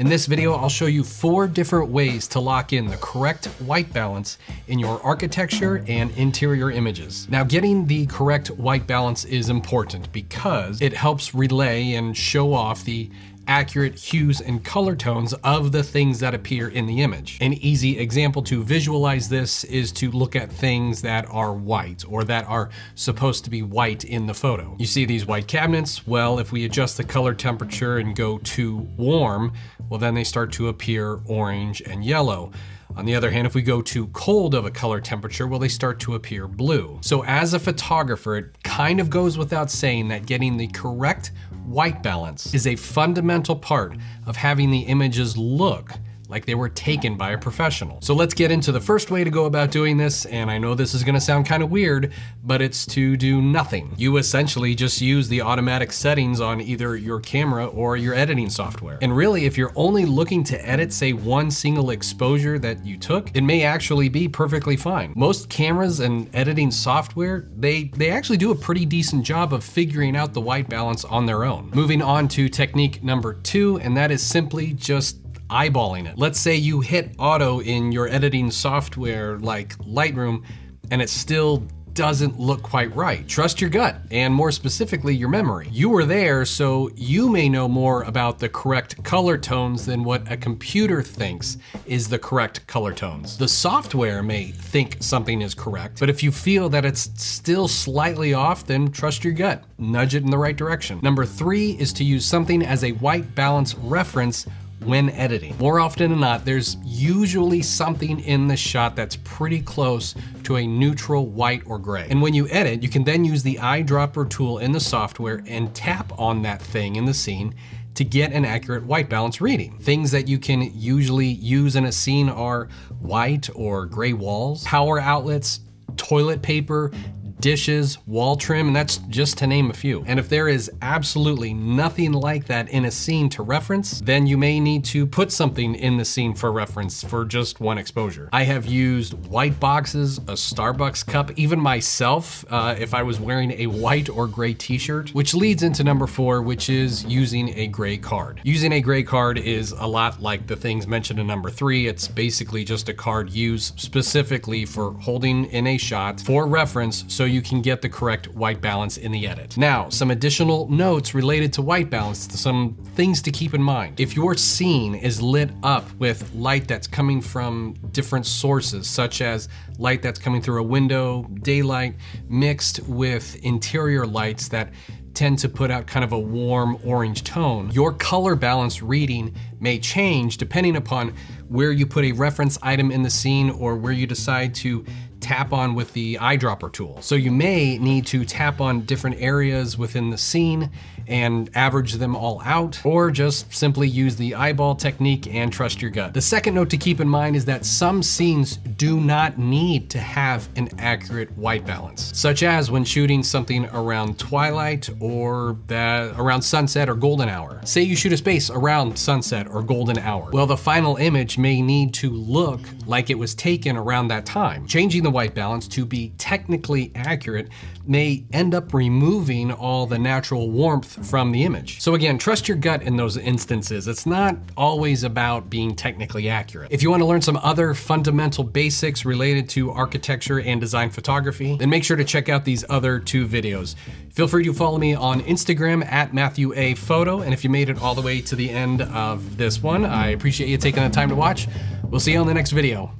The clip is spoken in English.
In this video, I'll show you 4 different ways to lock in the correct white balance in your architecture and interior images. Now, getting the correct white balance is important because it helps relay and show off the accurate hues and color tones of the things that appear in the image. An easy example to visualize this is to look at things that are white or that are supposed to be white in the photo. You see these white cabinets? Well, if we adjust the color temperature and go to warm, well, then they start to appear orange and yellow. On the other hand, if we go to cold of a color temperature, well, they start to appear blue. So as a photographer, it kind of goes without saying that getting the correct white balance is a fundamental part of having the images look like they were taken by a professional. So let's get into the first way to go about doing this, and I know this is gonna sound kind of weird, but it's to do nothing. You essentially just use the automatic settings on either your camera or your editing software. And really, if you're only looking to edit, say, one single exposure that you took, it may actually be perfectly fine. Most cameras and editing software, they actually do a pretty decent job of figuring out the white balance on their own. Moving on to technique number 2, and that is simply just eyeballing it. Let's say you hit auto in your editing software like Lightroom and it still doesn't look quite right. Trust your gut, and more specifically, your memory. You were there, so you may know more about the correct color tones than what a computer thinks is the correct color tones. The software may think something is correct, but if you feel that it's still slightly off, then trust your gut. Nudge it in the right direction. Number 3 is to use something as a white balance reference when editing. More often than not, there's usually something in the shot that's pretty close to a neutral white or gray. And when you edit, you can then use the eyedropper tool in the software and tap on that thing in the scene to get an accurate white balance reading. Things that you can usually use in a scene are white or gray walls, power outlets, toilet paper, dishes, wall trim, and that's just to name a few. And if there is absolutely nothing like that in a scene to reference, then you may need to put something in the scene for reference for just one exposure. I have used white boxes, a Starbucks cup, even myself, if I was wearing a white or gray t-shirt, which leads into number 4, which is using a gray card. Using a gray card is a lot like the things mentioned in number 3. It's basically just a card used specifically for holding in a shot for reference so you can get the correct white balance in the edit. Now, some additional notes related to white balance, some things to keep in mind. If your scene is lit up with light that's coming from different sources, such as light that's coming through a window, daylight, mixed with interior lights that tend to put out kind of a warm orange tone, your color balance reading may change depending upon where you put a reference item in the scene or where you decide to tap on with the eyedropper tool. So you may need to tap on different areas within the scene and average them all out, or just simply use the eyeball technique and trust your gut. The second note to keep in mind is that some scenes do not need to have an accurate white balance, such as when shooting something around twilight or around sunset or golden hour. Say you shoot a space around sunset or golden hour. Well, the final image may need to look like it was taken around that time. Changing the white balance to be technically accurate may end up removing all the natural warmth from the image. So again, trust your gut in those instances. It's not always about being technically accurate. If you want to learn some other fundamental basics related to architecture and design photography, then make sure to check out these other 2 videos. Feel free to follow me on Instagram at Matthew A. Photo, and if you made it all the way to the end of this one, I appreciate you taking the time to watch. We'll see you on the next video.